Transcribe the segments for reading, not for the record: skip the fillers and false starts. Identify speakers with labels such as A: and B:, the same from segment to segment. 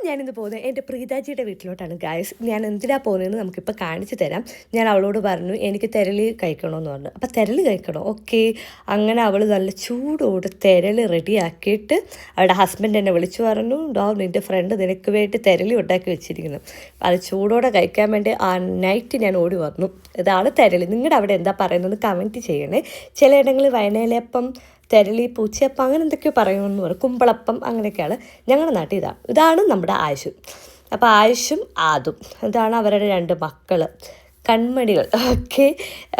A: ഞാനിന്ന് പോകുന്നത് എൻ്റെ പ്രീതാജിയുടെ വീട്ടിലോട്ടാണ് ഗായ്സ്. ഞാൻ എന്തിനാണ് പോകുന്നതെന്ന് നമുക്കിപ്പോൾ കാണിച്ചു തരാം. ഞാൻ അവളോട് പറഞ്ഞു എനിക്ക് തെരളി കഴിക്കണമെന്ന് പറഞ്ഞു. അപ്പോൾ തെരളി കഴിക്കണം, ഓക്കെ. അങ്ങനെ അവൾ നല്ല ചൂടോട് തെരളി റെഡിയാക്കിയിട്ട് അവളുടെ ഹസ്ബൻഡ് എന്നെ വിളിച്ചു പറഞ്ഞു, നിൻ്റെ ഫ്രണ്ട് നിനക്ക് വേണ്ടി തെരളി ഉണ്ടാക്കി വെച്ചിരിക്കുന്നു. അത് ചൂടോടെ കഴിക്കാൻ വേണ്ടി ആ നൈറ്റ് ഞാൻ ഓടി വന്നു. ഇതാണ് തെരളി. നിങ്ങളുടെ അവിടെ എന്താ പറയുന്നത് കമൻറ്റ് ചെയ്യണേ. ചിലയിടങ്ങളിൽ വയനയിലപ്പം, തെരളി, പൂച്ചയപ്പം അങ്ങനെ എന്തൊക്കെയോ പറയുമെന്ന് പറയും, കുമ്പളപ്പം അങ്ങനെയൊക്കെയാണ്. ഞങ്ങളുടെ നാട്ടിൽ ഇതാണ് നമ്മുടെ ആയുഷ്. അപ്പോൾ ആയുഷും ആദും ഇതാണ് അവരുടെ 2 മക്കൾ, കൺമണികൾ, ഓക്കെ.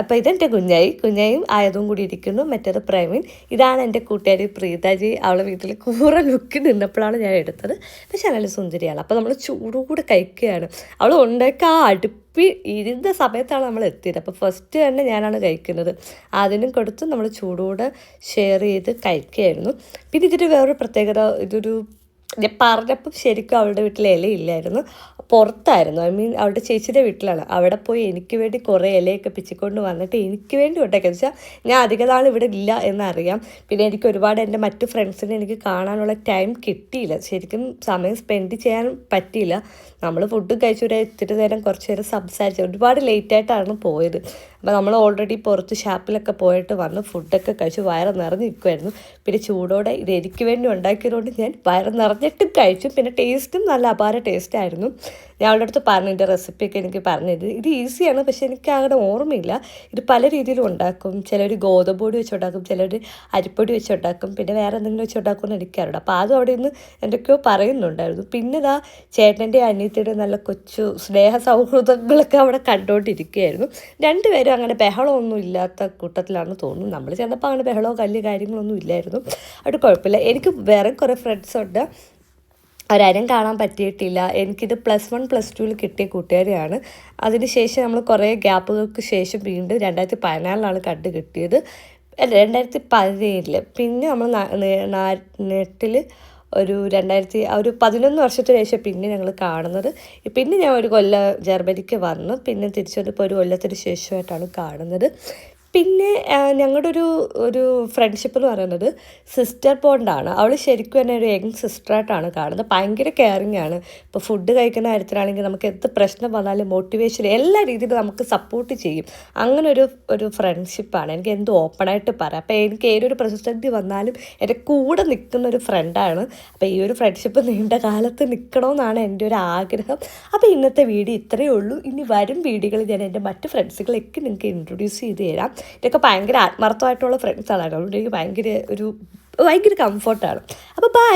A: അപ്പോൾ ഇതെൻ്റെ കുഞ്ഞായും ആയതും കൂടി ഇരിക്കുന്നു. മറ്റേത് പ്രവീൺ. ഇതാണ് എൻ്റെ കൂട്ടുകാരി പ്രീതാജി. അവളെ വീട്ടിൽ കൂറ ലുക്ക് നിന്നപ്പോഴാണ് ഞാൻ എടുത്തത്. പക്ഷെ നല്ല സുന്ദരിയാണ്. അപ്പോൾ നമ്മൾ ചൂടുകൂടെ കഴിക്കുകയാണ്. അവൾ ഉണ്ടാക്കി ആ ഇരുന്ന സമയത്താണ് നമ്മൾ എത്തിയത്. അപ്പോൾ ഫസ്റ്റ് തന്നെ ഞാനാണ് കഴിക്കുന്നത്. അതിനും കൊടുത്ത് നമ്മൾ ചൂടോടെ ഷെയർ ചെയ്ത് കഴിക്കുകയായിരുന്നു. പിന്നെ ഇതിൻ്റെ വേറൊരു പ്രത്യേകത, ഞാൻ പറഞ്ഞപ്പം ശരിക്കും അവളുടെ വീട്ടിൽ ഇലയില്ലായിരുന്നു, പുറത്തായിരുന്നു. അവളുടെ ചേച്ചിയുടെ വീട്ടിലാണ്. അവിടെ പോയി എനിക്ക് വേണ്ടി കുറേ ഇലയൊക്കെ പിച്ചിക്കൊണ്ട് വന്നിട്ട് എനിക്ക് വേണ്ടി ഉണ്ടാക്കിയെന്ന് വെച്ചാൽ ഞാൻ അധിക നാൾ ഇവിടെ ഇല്ല എന്നറിയാം. പിന്നെ എനിക്ക് ഒരുപാട് എൻ്റെ മറ്റു ഫ്രണ്ട്സിനെ എനിക്ക് കാണാനുള്ള ടൈം കിട്ടിയില്ല, ശരിക്കും സമയം സ്പെൻഡ് ചെയ്യാൻ പറ്റിയില്ല. നമ്മൾ ഫുഡ് കഴിച്ചൊരു ഇത്തിരി നേരം കുറച്ച് നേരം സംസാരിച്ചു, ഒരുപാട് ലേറ്റായിട്ടാണ് പോയത്. അപ്പോൾ നമ്മൾ ഓൾറെഡി പുറത്ത് ഷാപ്പിലൊക്കെ പോയിട്ട് വന്ന് ഫുഡൊക്കെ കഴിച്ച് വയറ് നിറഞ്ഞ് നിൽക്കുമായിരുന്നു. പിന്നെ ചൂടോടെ ഇത് എനിക്ക് വേണ്ടി ഉണ്ടാക്കിയതുകൊണ്ട് ഞാൻ വയറ് നിറഞ്ഞിട്ടും കഴിച്ചു. പിന്നെ ടേസ്റ്റും നല്ല അപാര ടേസ്റ്റായിരുന്നു. ഞാൻ അവളുടെ അടുത്ത് പറഞ്ഞു ഇതിൻ്റെ റെസിപ്പിയൊക്കെ എനിക്ക് പറഞ്ഞത്. ഇത് ഈസിയാണ്, പക്ഷേ എനിക്ക് അങ്ങനെ ഓർമ്മയില്ല. ഇത് പല രീതിയിലും ഉണ്ടാക്കും. ചിലർ ഗോതമ്പ് പൊടി വെച്ചുണ്ടാക്കും, ചിലർ അരിപ്പൊടി വെച്ചുണ്ടാക്കും, പിന്നെ വേറെ എന്തെങ്കിലും വെച്ചുണ്ടാക്കുമെന്ന് എനിക്കറിയാം. അപ്പോൾ അതും അവിടെ നിന്ന് എന്തൊക്കെയോ പറയുന്നുണ്ടായിരുന്നു. പിന്നെ ഇതാ ചേട്ടൻ്റെ അനിയത്തിയുടെ നല്ല കൊച്ചു സ്നേഹ സൗഹൃദങ്ങളൊക്കെ അവിടെ കണ്ടുകൊണ്ടിരിക്കുകയായിരുന്നു. രണ്ടുപേരും അങ്ങനെ ബഹളമൊന്നും ഇല്ലാത്ത കൂട്ടത്തിലാണെന്ന് തോന്നുന്നു. നമ്മൾ ചെന്നപ്പോൾ അങ്ങനെ ബഹളമോ കല്ല് കാര്യങ്ങളൊന്നും ഇല്ലായിരുന്നു. അവിടെ കുഴപ്പമില്ല. എനിക്ക് വേറെ കുറേ ഫ്രണ്ട്സുണ്ട്, അവരാരും കാണാൻ പറ്റിയിട്ടില്ല. എനിക്കിത് +1 +2 കിട്ടിയ കൂട്ടുകാരെയാണ്. അതിനുശേഷം നമ്മൾ കുറേ ഗ്യാപ്പുകൾക്ക് ശേഷം വീണ്ടും 2014 കണ്ടു കിട്ടിയത്, 2017. പിന്നെ നമ്മൾ നാട്ടിൽ ഒരു 11 വർഷത്തിന് ശേഷം പിന്നെ ഞങ്ങൾ കാണുന്നത്. പിന്നെ ഞാൻ ഒരു കൊല്ലം ജർമ്മനിക്ക് വന്നു, പിന്നെ തിരിച്ചു വന്നപ്പോൾ ഒരു കൊല്ലത്തിന് ശേഷമായിട്ടാണ് കാണുന്നത്. പിന്നെ ഞങ്ങളുടെ ഒരു ഫ്രണ്ട്ഷിപ്പ് എന്ന് പറയുന്നത് സിസ്റ്റർ ബോണ്ടാണ്. അവൾ ശരിക്കും തന്നെ ഒരു യങ് സിസ്റ്ററായിട്ടാണ് കാണുന്നത്. ഭയങ്കര കെയറിങ് ആണ്. ഇപ്പോൾ ഫുഡ് കഴിക്കുന്ന കാര്യത്തിലാണെങ്കിൽ നമുക്ക് എന്ത് പ്രശ്നം വന്നാലും മോട്ടിവേഷൻ എല്ലാ രീതിയിലും നമുക്ക് സപ്പോർട്ട് ചെയ്യും. അങ്ങനെ ഒരു ഫ്രണ്ട്ഷിപ്പാണ്. എനിക്ക് എന്ത് ഓപ്പണായിട്ട് പറയാം. അപ്പോൾ എനിക്ക് ഏതൊരു പ്രതിസന്ധി വന്നാലും എൻ്റെ കൂടെ നിൽക്കുന്ന ഒരു ഫ്രണ്ടാണ്. അപ്പോൾ ഈ ഒരു ഫ്രണ്ട്ഷിപ്പ് നീണ്ട കാലത്ത് നിൽക്കണമെന്നാണ് എൻ്റെ ഒരു ആഗ്രഹം. അപ്പോൾ ഇന്നത്തെ വീഡിയോ ഇത്രയേ ഉള്ളൂ. ഇനി വരും വീഡിയോകളിൽ ഞാൻ എൻ്റെ മറ്റ് ഫ്രണ്ട്സുകളൊക്കെ നിങ്ങൾക്ക് ഇൻട്രൊഡ്യൂസ് ചെയ്ത് തരാം. ഇതൊക്കെ ഭയങ്കര ആത്മാർത്ഥമായിട്ടുള്ള ഫ്രണ്ട്സാണ്. അതുകൊണ്ട് എനിക്ക് ഭയങ്കര കംഫർട്ടാണ്. അപ്പോൾ ബൈ.